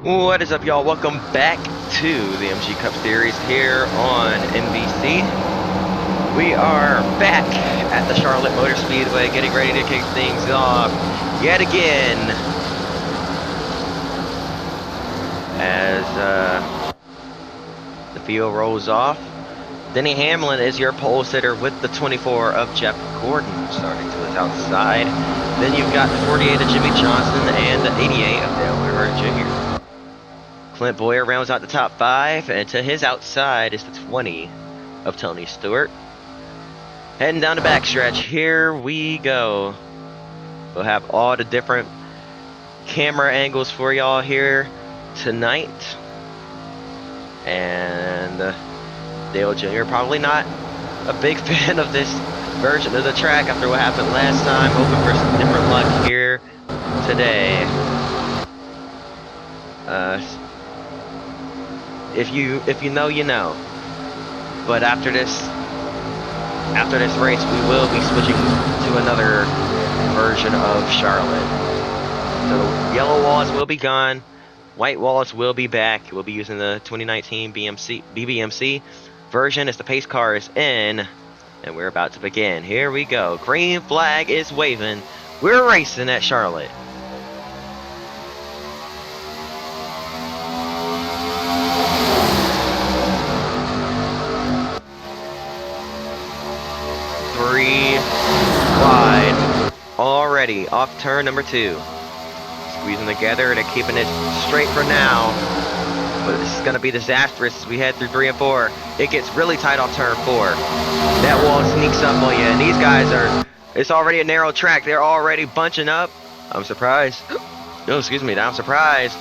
What is up, y'all? Welcome back to the MG Cup Series here on NBC. We are back at the Charlotte Motor Speedway, getting ready to kick things off yet again as the field rolls off. Denny Hamlin is your pole sitter with the 24 of Jeff Gordon starting to his outside. Then you've got the 48 of Jimmie Johnson and the 88 of Dale Earnhardt Jr. Clint Bowyer rounds out the top 5, and to his outside is the 20 of Tony Stewart. Heading down the backstretch, here we go. We'll have all the different camera angles for y'all here tonight. And Dale Jr. probably not a big fan of this version of the track after what happened last time. Hoping for some different luck here today. If you know, you know. But after this race, we will be switching to another version of Charlotte. So yellow walls will be gone, white walls will be back. We'll be using the 2019 BBMC version as the pace car is in, and we're about to begin. Here we go. Green flag is waving. We're racing at Charlotte. Wide already off turn number 2, squeezing together and keeping it straight for now, but this is going to be disastrous as we head through 3 and 4. It gets really tight off turn 4. That wall sneaks up on you, and these guys it's already a narrow track. They're already bunching up. I'm surprised. Oh, excuse me. I'm surprised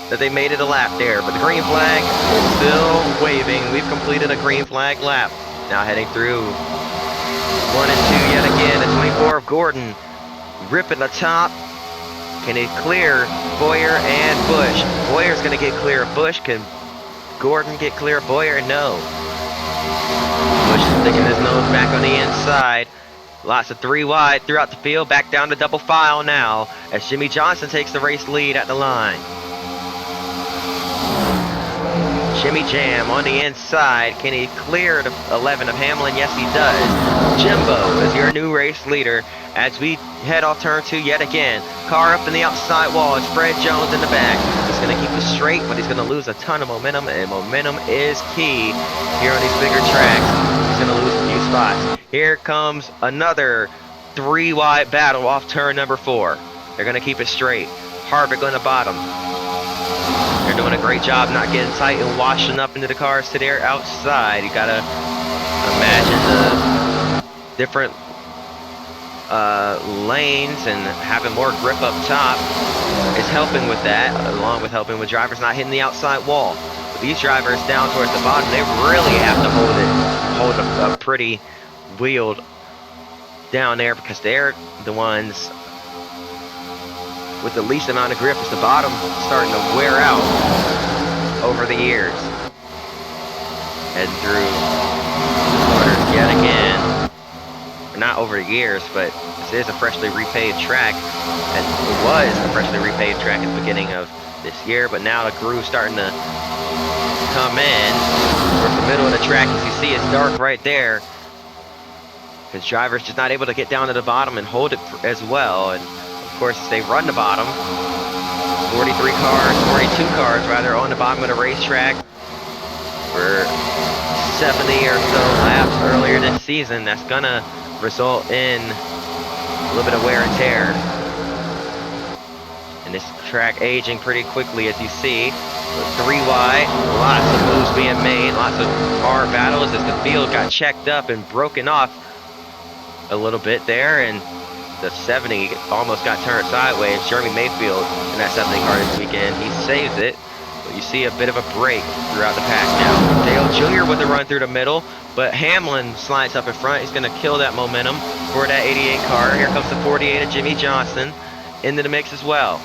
that they made it a lap there, but the green flag is still waving. We've completed a green flag lap. Now heading through 1 and 2 yet again. The 24 of Gordon ripping the top. Can he clear Bowyer and Busch? Boyer's going to get clear of Busch. Can Gordon get clear of Bowyer? No. Busch is sticking his nose back on the inside. Lots of 3 wide throughout the field. Back down to double file now as Jimmie Johnson takes the race lead at the line. Jimmy Jam on the inside. Can he clear the 11 of Hamlin? Yes, he does. Jimbo is your new race leader as we head off turn 2 yet again. Car up in the outside wall. It's Fred Jones in the back. He's going to keep it straight, but he's going to lose a ton of momentum, and momentum is key here on these bigger tracks. He's going to lose a few spots. Here comes another 3 wide battle off turn number 4. They're going to keep it straight. Harvick on the bottom. They're doing a great job not getting tight and washing up into the cars to their outside. You gotta imagine the different lanes and having more grip up top is helping with that, along with helping with drivers not hitting the outside wall. But these drivers down towards the bottom, they really have to hold a pretty wheel down there because they're the ones with the least amount of grip as the bottom starting to wear out over the years. Heading through the corners yet again. Not over the years, but this is a freshly repaved track. And it was a freshly repaved track at the beginning of this year, but now the groove's starting to come in towards the middle of the track. As you see, it's dark right there because drivers just not able to get down to the bottom and hold it as well. And of course, they run the bottom. 42 cars rather, on the bottom of the racetrack for 70 or so laps earlier this season. That's gonna result in a little bit of wear and tear. And this track aging pretty quickly, as you see. 3 wide, lots of moves being made, lots of hard battles as the field got checked up and broken off a little bit there, and the 70 almost got turned sideways. Jeremy Mayfield in that 70 car this weekend, he saves it, but you see a bit of a break throughout the pack now. Dale Jr. with the run through the middle, but Hamlin slides up in front. He's going to kill that momentum for that 88 car. Here comes the 48 of Jimmie Johnson into the mix as well.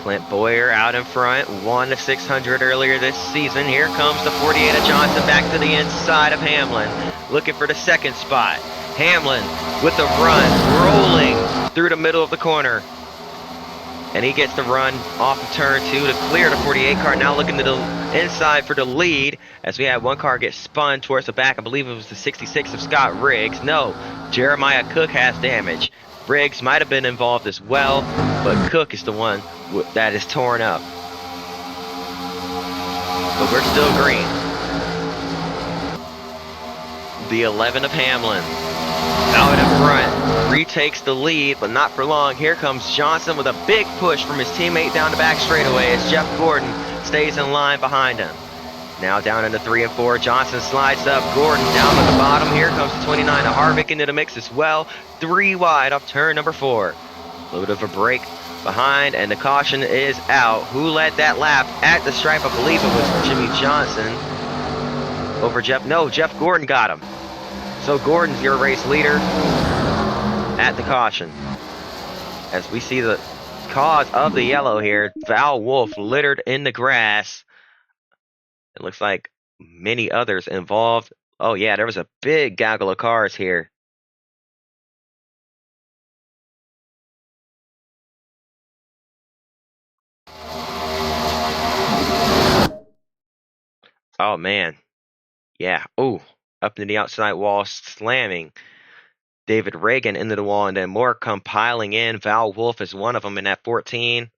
Clint Bowyer out in front, won the 600 earlier this season. Here comes the 48 of Johnson back to the inside of Hamlin. looking for the second spot. Hamlin with the run, rolling through the middle of the corner. And he gets the run off of turn 2 to clear the 48 car. Now looking to the inside for the lead as we had one car get spun towards the back. I believe it was the 66 of Scott Riggs. No, Jeremiah Cook has damage. Riggs might have been involved as well, but Cook is the one that is torn up. But we're still green. The 11 of Hamlin out in front, retakes the lead, but not for long. Here comes Johnson with a big push from his teammate down the back straightaway as Jeff Gordon stays in line behind him. Now down into 3 and 4, Johnson slides up, Gordon down at the bottom. Here comes the 29 of Harvick into the mix as well. 3 wide off turn number 4. A little bit of a break behind, and the caution is out. Who led that lap at the stripe? I believe it was Jimmy Johnson over Jeff. No, Jeff Gordon got him. So Gordon's your race leader at the caution. As we see the cause of the yellow here, Val Wolf littered in the grass. It looks like many others involved. Oh yeah, there was a big gaggle of cars here. Oh man. Yeah. Oh, up into the outside wall, slamming David Reagan into the wall, and then more come piling in. Val Wolf is one of them in that 14.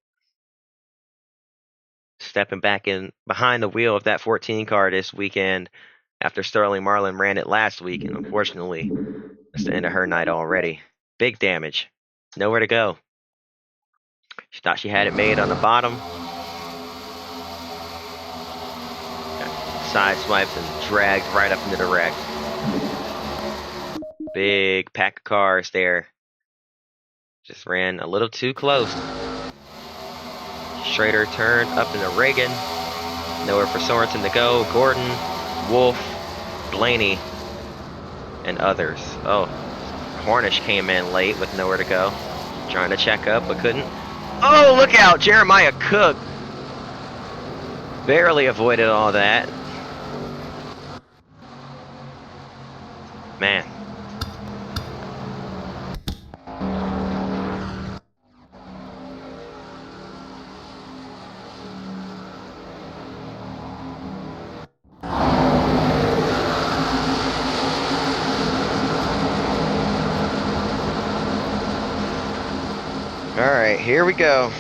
Stepping back in behind the wheel of that 14 car this weekend after Sterling Marlin ran it last week, and unfortunately, that's the end of her night already. Big damage. Nowhere to go. She thought she had it made on the bottom. Side swipes and dragged right up into the wreck. Big pack of cars there. Just ran a little too close. Schrader turned up into Reagan. Nowhere for Sorensen to go. Gordon, Wolf, Blaney, and others. Oh, Hornish came in late with nowhere to go. Trying to check up, but couldn't. Oh, look out! Jeremiah Cook barely avoided all that. Man. All right, here we go.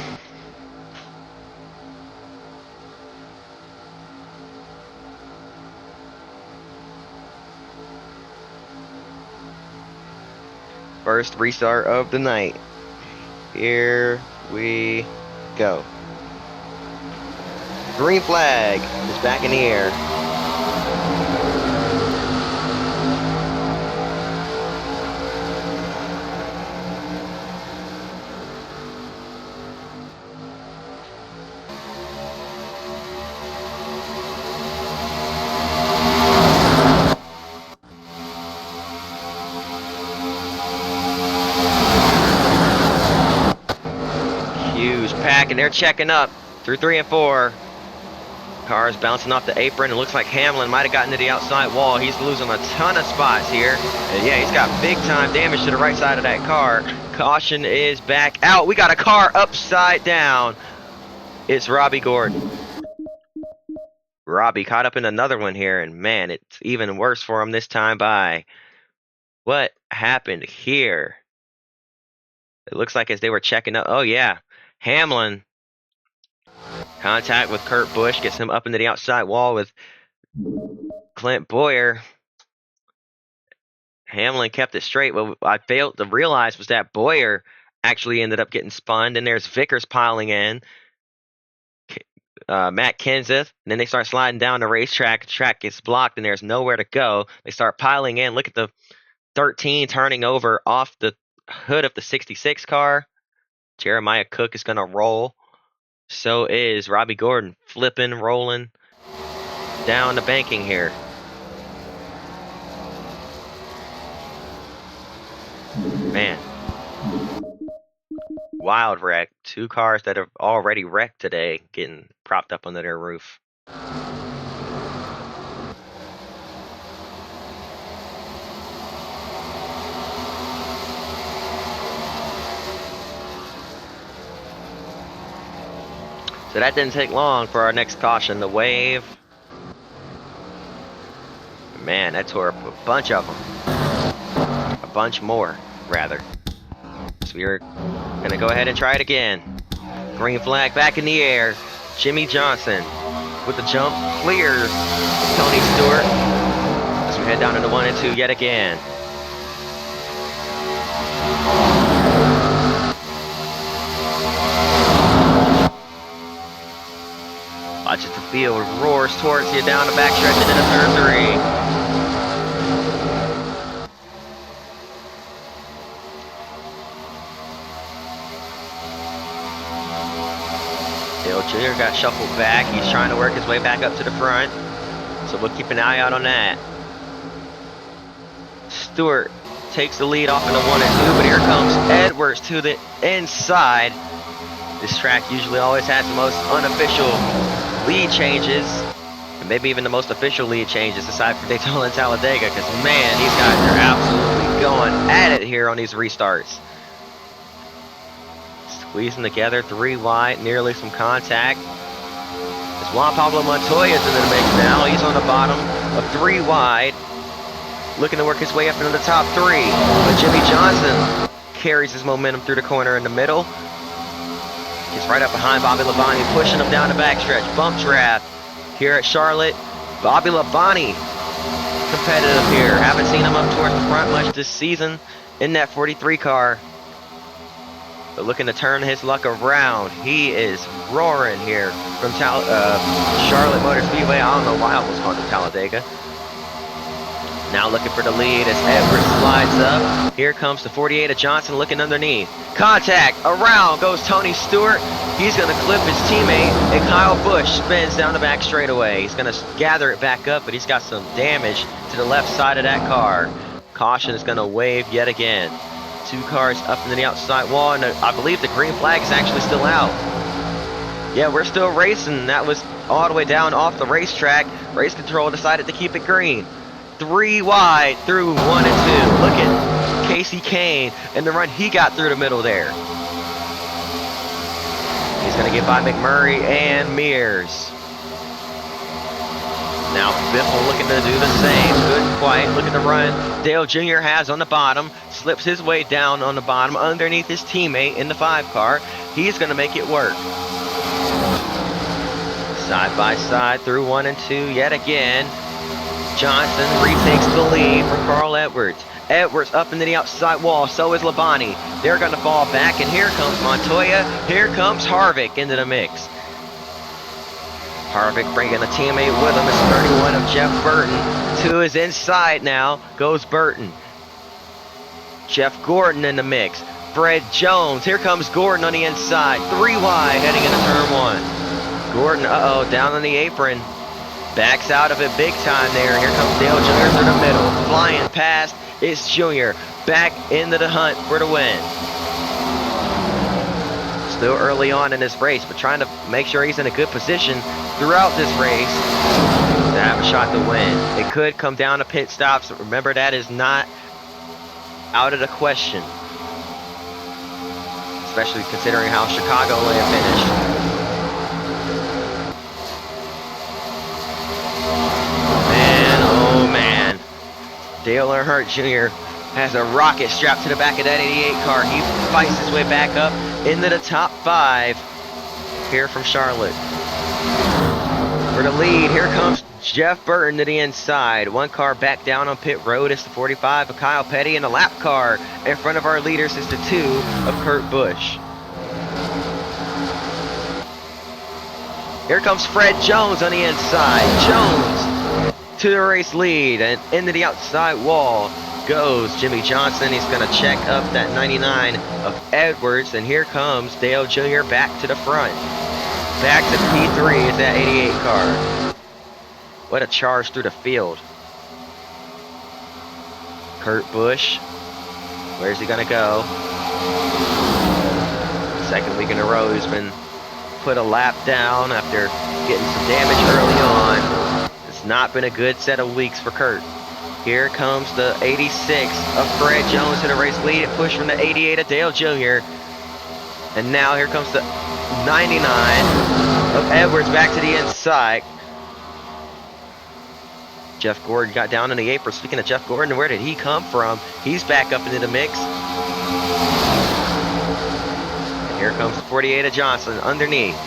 First restart of the night. Here we go. Green flag is back in the air. Huge pack, and they're checking up through 3 and 4. Cars bouncing off the apron. It looks like Hamlin might have gotten to the outside wall. He's losing a ton of spots here. And yeah, he's got big time damage to the right side of that car. Caution is back out. We got a car upside down. It's Robbie Gordon. Robbie caught up in another one here, and man, it's even worse for him this time by. What happened here? It looks like as they were checking up. Oh yeah, Hamlin. Contact with Kurt Busch gets him up into the outside wall with Clint Boyer. Hamlin kept it straight. What I failed to realize was that Boyer actually ended up getting spun. Then there's Vickers piling in. Matt Kenseth. And then they start sliding down the racetrack. The track gets blocked and there's nowhere to go. They start piling in. Look at the 13 turning over off the hood of the 66 car. Jeremiah Cook is going to roll. So is Robbie Gordon flipping, rolling down the banking here. Man. Wild wreck. 2 cars that have already wrecked today getting propped up under their roof. So that didn't take long for our next caution, the wave. Man, that tore up a bunch of them. A bunch more, rather. So we're gonna go ahead and try it again. Green flag back in the air. Jimmie Johnson with the jump clears Tony Stewart as we head down into 1 and 2 yet again. Watch as the field roars towards you down the backstretch and into turn 3. Dale Jr. got shuffled back. He's trying to work his way back up to the front. So we'll keep an eye out on that. Stewart takes the lead off into 1 and 2, but here comes Edwards to the inside. This track usually always has the most unofficial lead changes, and maybe even the most official lead changes aside from Daytona and Talladega, because man, these guys are absolutely going at it here on these restarts. Squeezing together, 3 wide, nearly some contact. As Juan Pablo Montoya's in the mix now, he's on the bottom of 3 wide, looking to work his way up into the top 3. But Jimmie Johnson carries his momentum through the corner in the middle. Gets right up behind Bobby Labonte, pushing him down the backstretch. Bump draft here at Charlotte. Bobby Labonte competitive here. Haven't seen him up towards the front much this season in that 43 car. But looking to turn his luck around. He is roaring here from Charlotte Motor Speedway. I don't know why I almost called it Talladega. Now looking for the lead as Edwards slides up. Here comes the 48 of Johnson looking underneath. Contact, around goes Tony Stewart. He's going to clip his teammate, and Kyle Busch spins down the back straightaway. He's going to gather it back up, but he's got some damage to the left side of that car. Caution is going to wave yet again. 2 cars up into the outside wall, and I believe the green flag is actually still out. Yeah, we're still racing. That was all the way down off the racetrack. Race control decided to keep it green. 3 wide through 1 and 2. Look at Kasey Kahne and the run he got through the middle there. He's going to get by McMurray and Mears. Now Biffle looking to do the same. Good and quiet. Look at the run Dale Jr. has on the bottom. Slips his way down on the bottom underneath his teammate in the 5 car. He's going to make it work. Side by side through 1 and 2 yet again. Johnson retakes the lead from Carl Edwards. Edwards up into the outside wall, so is Labonte. They're going to fall back, and here comes Montoya. Here comes Harvick into the mix. Harvick bringing a teammate with him. It's 31 of Jeff Burton. To his inside now goes Burton. Jeff Gordon in the mix. Fred Jones. Here comes Gordon on the inside. 3 wide heading into turn 1. Gordon, down on the apron. Backs out of it big time there. Here comes Dale Jr. through the middle. Flying past, it's Jr. Back into the hunt for the win. Still early on in this race, but trying to make sure he's in a good position throughout this race to have a shot to win. It could come down to pit stops. Remember, that is not out of the question. Especially considering how Chicagoland finished. Dale Earnhardt Jr. has a rocket strapped to the back of that 88 car. He fights his way back up into the top 5 here from Charlotte. For the lead, here comes Jeff Burton to the inside. 1 car back down on pit road. It's the 45 of Kyle Petty, and the lap car in front of our leaders is the 2 of Kurt Busch. Here comes Fred Jones on the inside. Jones to the race lead, and into the outside wall goes Jimmie Johnson. He's going to check up that 99 of Edwards, and here comes Dale Jr. back to the front. Back to P3 is that 88 car. What a charge through the field. Kurt Busch, where's he going to go? 2nd week in a row he's been put a lap down after getting some damage early on. It's not been a good set of weeks for Kurt. Here comes the 86 of Fred Jones to the race lead. It pushed from the 88 of Dale Jr. And now here comes the 99 of of Edwards back to the inside. Jeff Gordon got down in the apron. Speaking of Jeff Gordon, where did he come from? He's back up into the mix. And here comes 48 of Johnson underneath.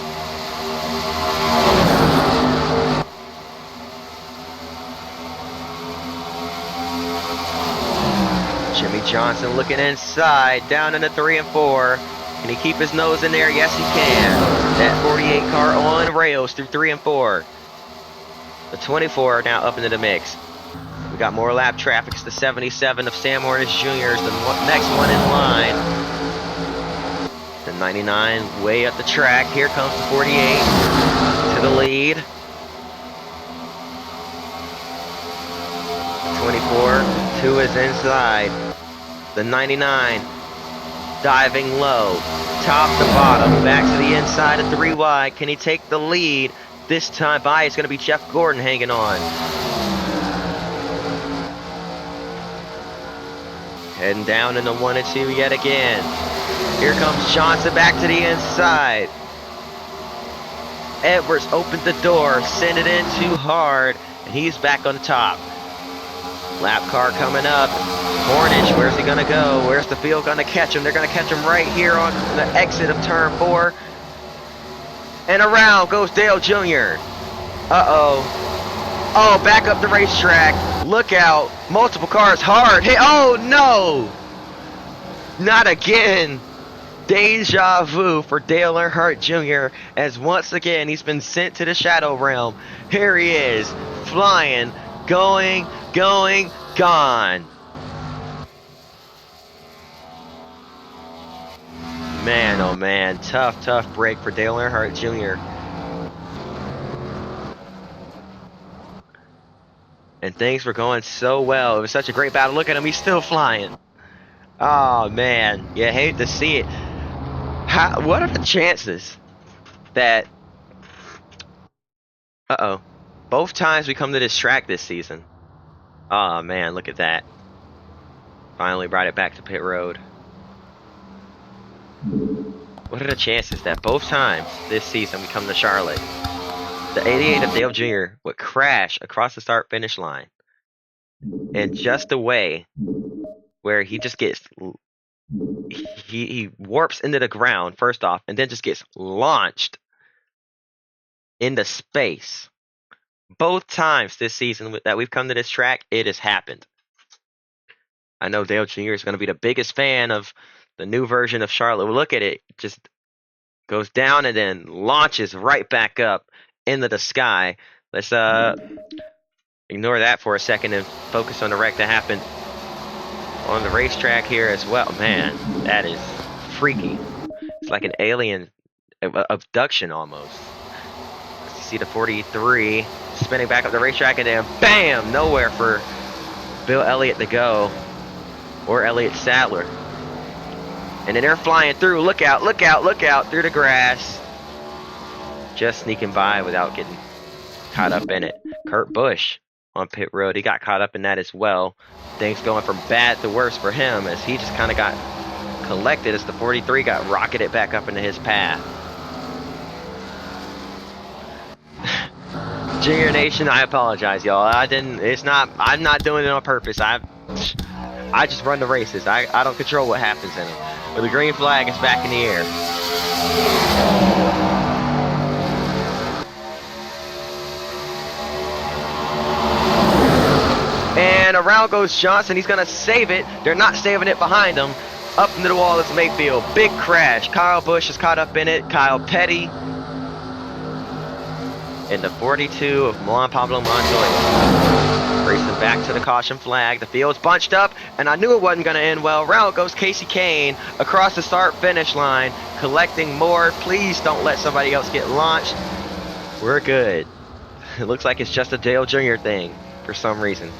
Jimmy Johnson looking inside, down into 3 and 4. Can he keep his nose in there? Yes, he can. That 48 car on rails through 3 and 4. The 24 now up into the mix. We got more lap traffic. It's the 77 of Sam Hornish Jr. is the next one in line. The 99 way up the track. Here comes the 48 to the lead. 24, 2 is inside. The 99 diving low, top to bottom, back to the inside of 3 wide. Can he take the lead? This time by, it's going to be Jeff Gordon hanging on. Heading down into 1 and 2 yet again. Here comes Johnson back to the inside. Edwards opened the door, sent it in too hard, and he's back on the top. Lap car coming up. Hornish, where's he going to go? Where's the field going to catch him? They're going to catch him right here on the exit of turn 4. And around goes Dale Jr. Uh-oh. Oh, back up the racetrack. Look out. Multiple cars hard hit. Oh, no. Not again. Deja vu for Dale Earnhardt Jr. as once again he's been sent to the Shadow Realm. Here he is. Flying. Going. Gone. Man, oh man, tough break for Dale Earnhardt Jr. And things were going so well. It was such a great battle. Look at him, he's still flying. Oh man, you hate to see it. What are the chances that... both times we come to this track this season. Oh man, look at that. Finally brought it back to pit road. What are the chances that both times this season we come to Charlotte, the 88 of Dale Jr. would crash across the start-finish line in just a way where he just gets... He warps into the ground, first off, and then just gets launched into space. Both times this season that we've come to this track, it has happened. I know Dale Jr. is going to be the biggest fan of the new version of Charlotte. Well, look at it. Just goes down and then launches right back up into the sky. Let's ignore that for a second and focus on the wreck that happened on the racetrack here as well. Man, that is freaky. It's like an alien abduction almost. You see the 43 spinning back up the racetrack and then bam! Nowhere for Bill Elliott to go. Or Elliott Sadler. And then they're flying through. Look out through the grass. Just sneaking by without getting caught up in it. Kurt Busch on pit road. He got caught up in that as well. Things going from bad to worse for him as he just kind of got collected as the 43 got rocketed back up into his path. Junior Nation, I apologize, y'all. I'm not doing it on purpose. I just run the races. I don't control what happens in them. But the green flag is back in the air. And around goes Johnson. He's going to save it. They're not saving it behind him. Up into the wall is Mayfield. Big crash. Kyle Busch is caught up in it. Kyle Petty. And the 42 of Juan Pablo Montoya. Racing back to the caution flag. The field's bunched up, and I knew it wasn't going to end well. Round goes Casey Kane across the start-finish line, collecting more. Please don't let somebody else get launched. We're good. It looks like it's just a Dale Jr. thing for some reason.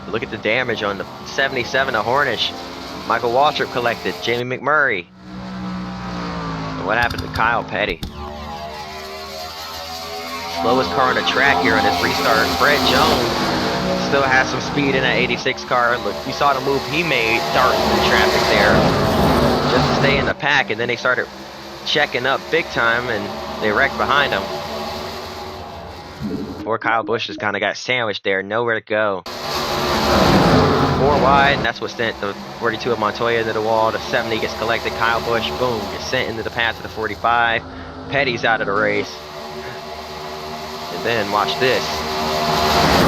Look at the damage on the 77 of Hornish. Michael Waltrip collected. Jamie McMurray. And what happened to Kyle Petty? Slowest car on the track here on this restart. Fred Jones still has some speed in that 86 car. Look, you saw the move he made, darting through traffic there. just to stay in the pack, and then they started checking up big time, and they wrecked behind him. Poor Kyle Busch just kind of got sandwiched there, nowhere to go. 4 wide, and that's what sent the 42 of Montoya into the wall. The 70 gets collected. Kyle Busch, boom, gets sent into the path of the 45. Petty's out of the race. And then watch this.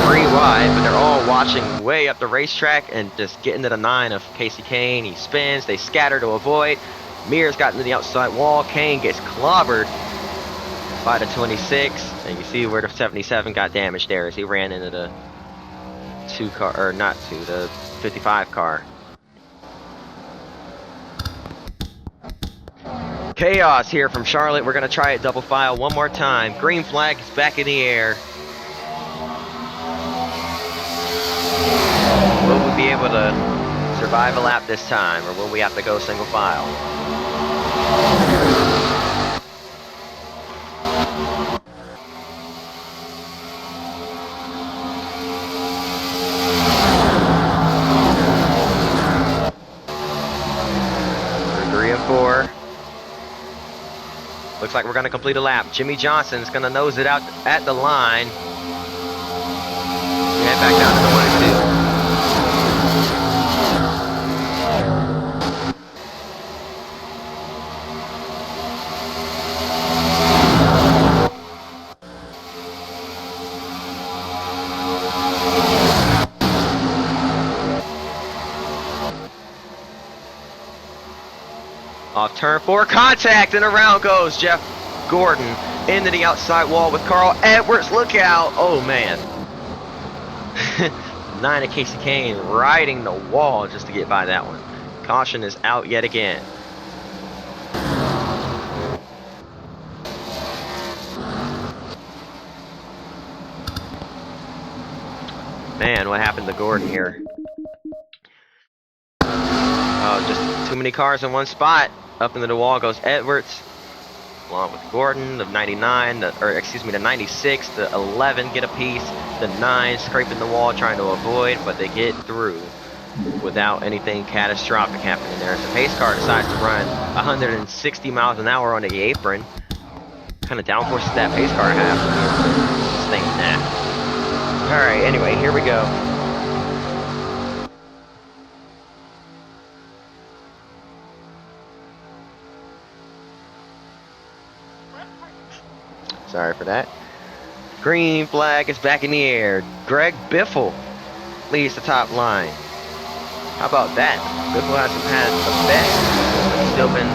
3 wide, but they're all watching way up the racetrack and just getting to the 9 of Kasey Kahne. He spins, they scatter to avoid. Mears got into the outside wall. Kahne gets clobbered by the 26, and you see where the 77 got damaged there as he ran into the the 55 car. Chaos here from Charlotte. We're gonna try it double file one more time. Green flag is back in the air. Will we be able to survive a lap this time, or will we have to go single file? Looks like we're going to complete a lap. Jimmie Johnson's going to nose it out at the line. Head back down to the 1 and 2. Off turn 4, contact, and around goes Jeff Gordon into the outside wall with Carl Edwards. Look out! Oh man. 9 of Kasey Kahne riding the wall just to get by that one. Caution is out yet again. Man, what happened to Gordon here? Oh, just too many cars in one spot. Up into the wall goes Edwards, along with Gordon. The 99, the 96, the 11 get a piece. The 9 scraping the wall, trying to avoid, but they get through without anything catastrophic happening there. So pace car decides to run 160 miles an hour on the apron. Kind of downforces that pace car have. This thing, nah. All right. Anyway, here we go. Sorry for that. Green flag is back in the air. Greg Biffle leads the top line. How about that? Biffle hasn't had the best. Still been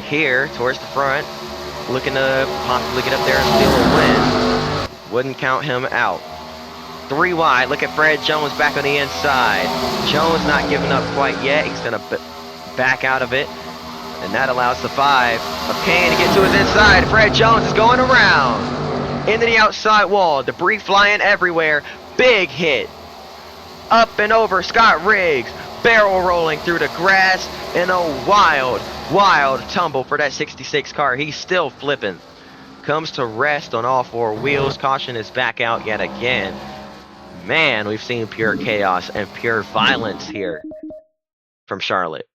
here towards the front, looking to possibly get up there and steal a win. Wouldn't count him out. 3 wide. Look at Fred Jones back on the inside. Jones not giving up quite yet. He's going to back out of it. And that allows the 5 of Kahne to get to his inside. Fred Jones is going around. Into the outside wall. Debris flying everywhere. Big hit. Up and over Scott Riggs. Barrel rolling through the grass. And a wild, wild tumble for that 66 car. He's still flipping. Comes to rest on all 4 wheels. Caution is back out yet again. Man, we've seen pure chaos and pure violence here from Charlotte.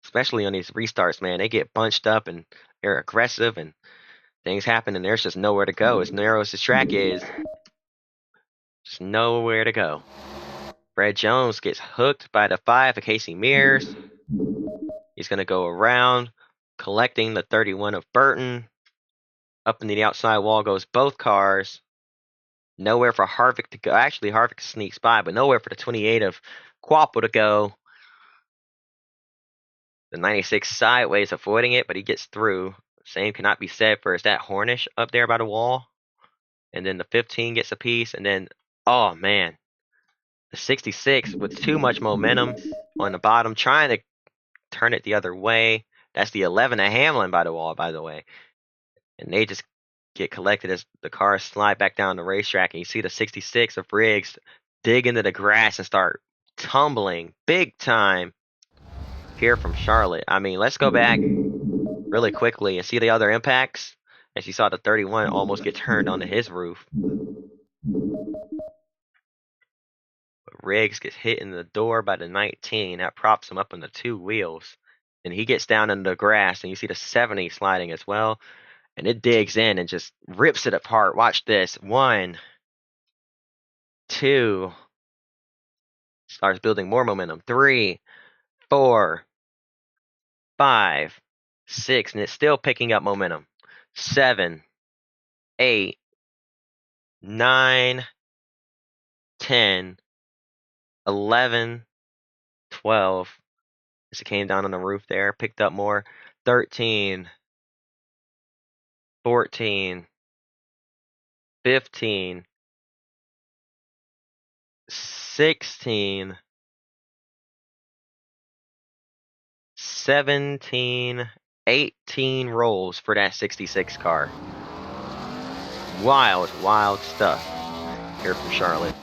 Especially on these restarts, man. They get bunched up and they're aggressive and things happen and there's just nowhere to go. As narrow as this track is, just nowhere to go. Fred Jones gets hooked by the 5 of Casey Mears. He's going to go around, collecting the 31 of Burton. Up into the outside wall goes both cars. Nowhere for Harvick to go. Actually, Harvick sneaks by, but nowhere for the 28 of Quapple to go. The 96 sideways avoiding it, but he gets through. Same cannot be said for is that Hornish up there by the wall. And then the 15 gets a piece. And then, oh man, the 66 with too much momentum on the bottom, trying to turn it the other way. That's the 11 of Hamlin by the wall, by the way. And they just get collected as the cars slide back down the racetrack. And you see the 66 of Riggs dig into the grass and start tumbling big time here from Charlotte. I mean, let's go back really quickly and see the other impacts. As you saw the 31 almost get turned onto his roof. But Riggs gets hit in the door by the 19. That props him up on the 2 wheels. And he gets down in the grass, and you see the 70 sliding as well. And it digs in and just rips it apart. Watch this. 1, 2. Starts building more momentum. 3, 4, 5, 6. And it's still picking up momentum. 7, 8, 9, 10, 11, 12. As it came down on the roof there, picked up more. 13, 14, 15, 16, 17, 18 rolls for that 66 car. Wild, wild stuff here from Charlotte.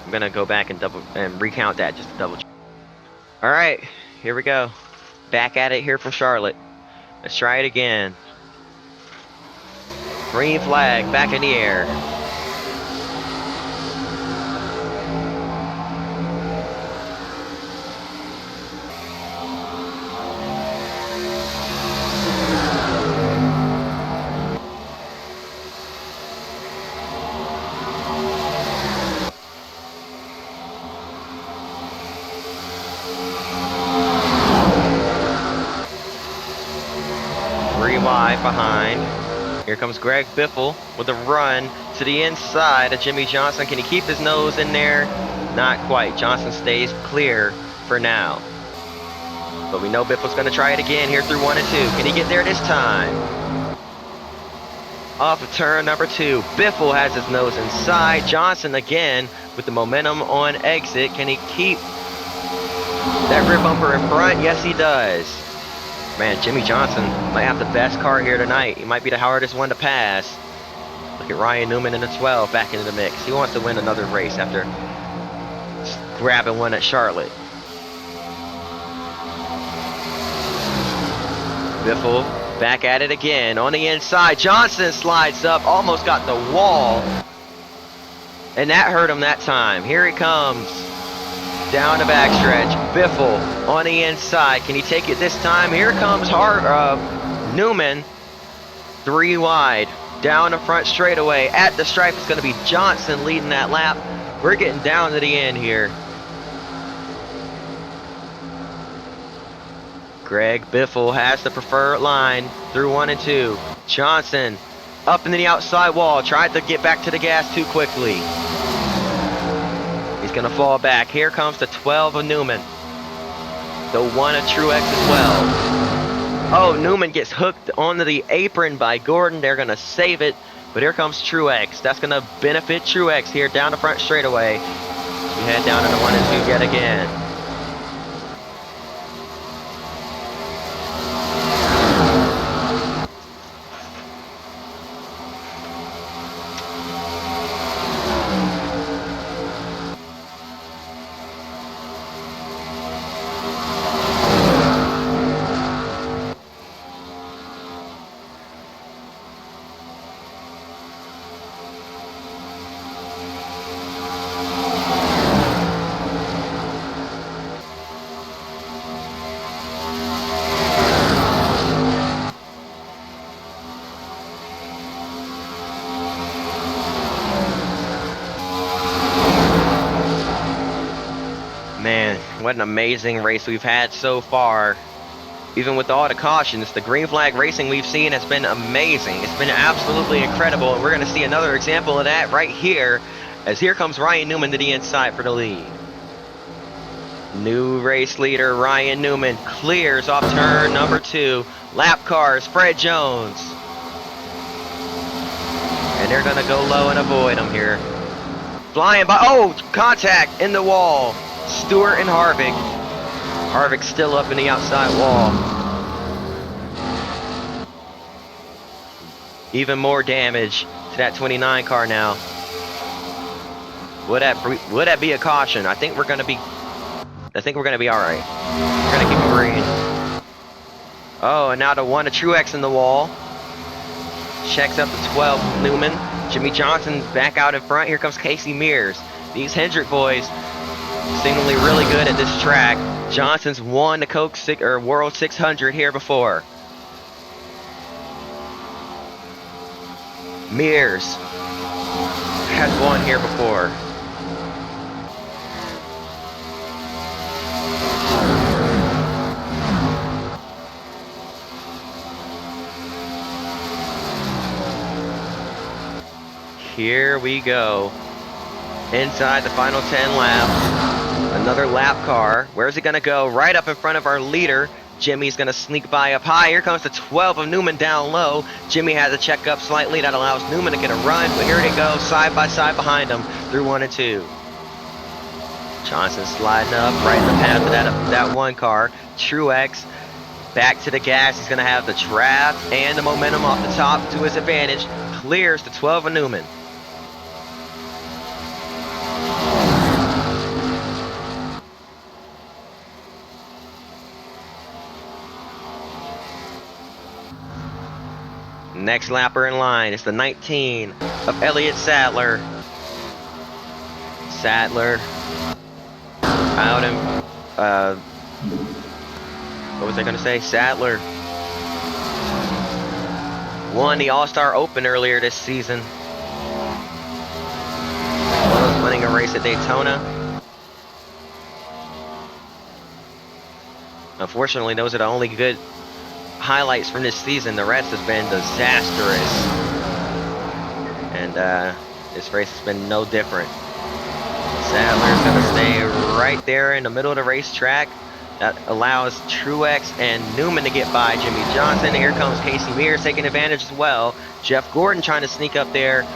I'm gonna go back and recount that just to double check. All right, here we go. Back at it here from Charlotte. Let's try it again. Green flag back in the air. Wide behind. Here comes Greg Biffle with a run to the inside of Jimmie Johnson. Can he keep his nose in there? Not quite. Johnson stays clear for now. But we know Biffle's going to try it again here through 1 and 2. Can he get there this time? Off of turn number 2. Biffle has his nose inside. Johnson again with the momentum on exit. Can he keep that rear bumper in front? Yes, he does. Man, Jimmie Johnson might have the best car here tonight. He might be the hardest one to pass. Look at Ryan Newman in the 12 back into the mix. He wants to win another race after grabbing one at Charlotte. Biffle back at it again on the inside. Johnson slides up, almost got the wall. And that hurt him that time. Here he comes. Down the backstretch. Biffle on the inside. Can he take it this time? Here comes Newman. 3 wide. Down the front straightaway. At the stripe, it's going to be Johnson leading that lap. We're getting down to the end here. Greg Biffle has the preferred line through 1 and 2. Johnson up into the outside wall. Tried to get back to the gas too quickly. He's going to fall back. Here comes the 12 of Newman. The 1 of Truex as well. Oh, Newman gets hooked onto the apron by Gordon. They're going to save it. But here comes Truex. That's going to benefit Truex here down the front straightaway. We head down to the 1 and 2 yet again. What an amazing race we've had so far. Even with all the cautions, the green flag racing we've seen has been amazing. It's been absolutely incredible, and we're going to see another example of that right here, as here comes Ryan Newman to the inside for the lead. New race leader Ryan Newman clears off turn number 2. Lap cars, Fred Jones. And they're going to go low and avoid him here. Flying by, oh, contact in the wall. Stewart and Harvick. Harvick still up in the outside wall. Even more damage to that 29 car now. Would that be a caution? I think we're gonna be all right. We're gonna keep it green. Oh, and now the 1 of Truex in the wall. Checks up the 12 Newman. Jimmie Johnson back out in front. Here comes Casey Mears. These Hendrick boys seemingly really good at this track. Johnson's won the World 600 here before. Mears has won here before. Here we go. Inside the final 10 laps. Another lap car. Where's it going to go? Right up in front of our leader. Jimmy's going to sneak by up high. Here comes the 12 of Newman down low. Jimmy has to check up slightly. That allows Newman to get a run. But here they go, side by side behind him through 1 and 2. Johnson sliding up right in the path of that one car. Truex back to the gas. He's going to have the draft and the momentum off the top to his advantage. Clears the 12 of Newman. Next lapper in line is the 19 of Elliott Sadler. Sadler out in, what was I going to say? Sadler won the All-Star Open earlier this season, as well as winning a race at Daytona. Unfortunately, those are the only good highlights from this season. The rest has been disastrous, and this race has been no different. Sadler's going to stay right there in the middle of the racetrack. That allows Truex and Newman to get by Jimmy Johnson. Here comes Casey Mears taking advantage as well. Jeff Gordon trying to sneak up there,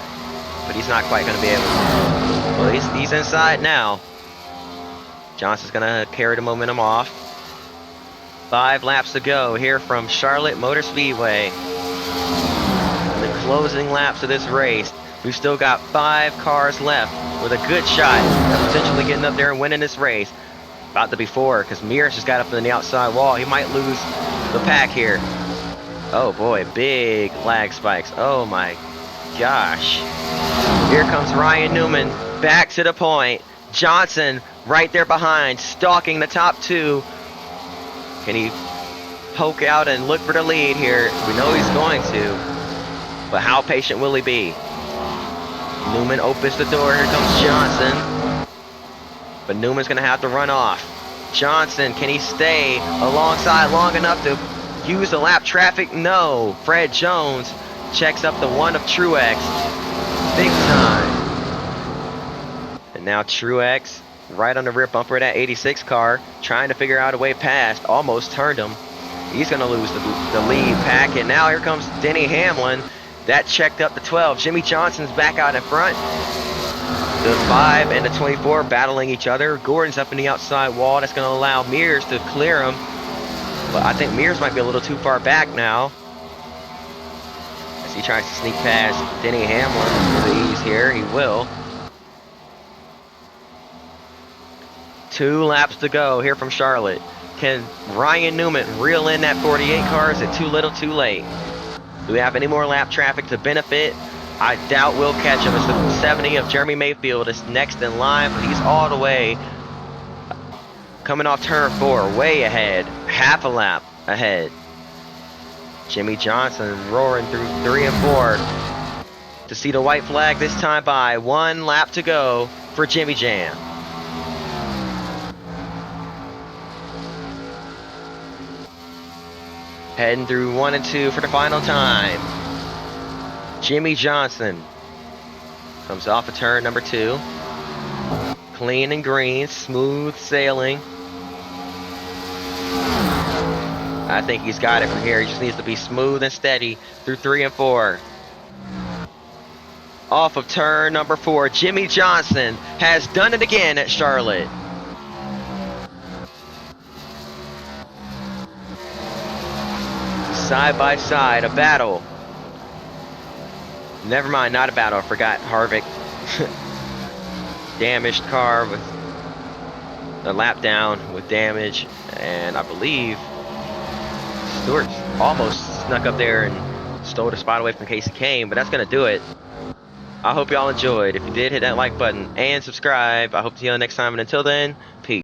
but he's not quite going to be able to. Well, he's inside now. Johnson's going to carry the momentum off. 5 laps to go here from Charlotte Motor Speedway. The closing laps of this race. We've still got 5 cars left with a good shot at potentially getting up there and winning this race. About to be 4, because Mears just got up on the outside wall. He might lose the pack here. Oh boy, big lag spikes. Oh my gosh. Here comes Ryan Newman back to the point. Johnson right there behind, stalking the top 2. Can he poke out and look for the lead here? We know he's going to, but how patient will he be? Newman opens the door. Here comes Johnson, but Newman's going to have to run off. Johnson, can he stay alongside long enough to use the lap traffic? No. Fred Jones checks up the 1 of Truex. Big time. And now Truex right on the rear bumper of that 86 car, trying to figure out a way past. Almost turned him. He's going to lose the lead pack. And now here comes Denny Hamlin. That checked up the 12. Jimmy Johnson's back out in front. The 5 and the 24 battling each other. Gordon's up in the outside wall. That's going to allow Mears to clear him. But I think Mears might be a little too far back now, as he tries to sneak past Denny Hamlin with ease here. He will. 2 laps to go here from Charlotte. Can Ryan Newman reel in that 48 car? Is it too little, too late? Do we have any more lap traffic to benefit? I doubt we'll catch him. It's the 70 of Jeremy Mayfield is next in line, but he's all the way coming off turn 4, way ahead, half a lap ahead. Jimmy Johnson roaring through 3 and 4 to see the white flag this time by. 1 lap to go for Jimmy Jam. Heading through 1 and 2 for the final time. Jimmy Johnson comes off of turn number 2. Clean and green, smooth sailing. I think he's got it from here. He just needs to be smooth and steady through 3 and 4. Off of turn number 4, Jimmy Johnson has done it again at Charlotte. Side by side, a battle. Never mind, not a battle. I forgot Harvick. Damaged car with a lap down with damage, and I believe Stewart almost snuck up there and stole the spot away from Casey Kane, but that's going to do it. I hope y'all enjoyed. If you did, hit that like button and subscribe. I hope to see you next time. And until then, peace.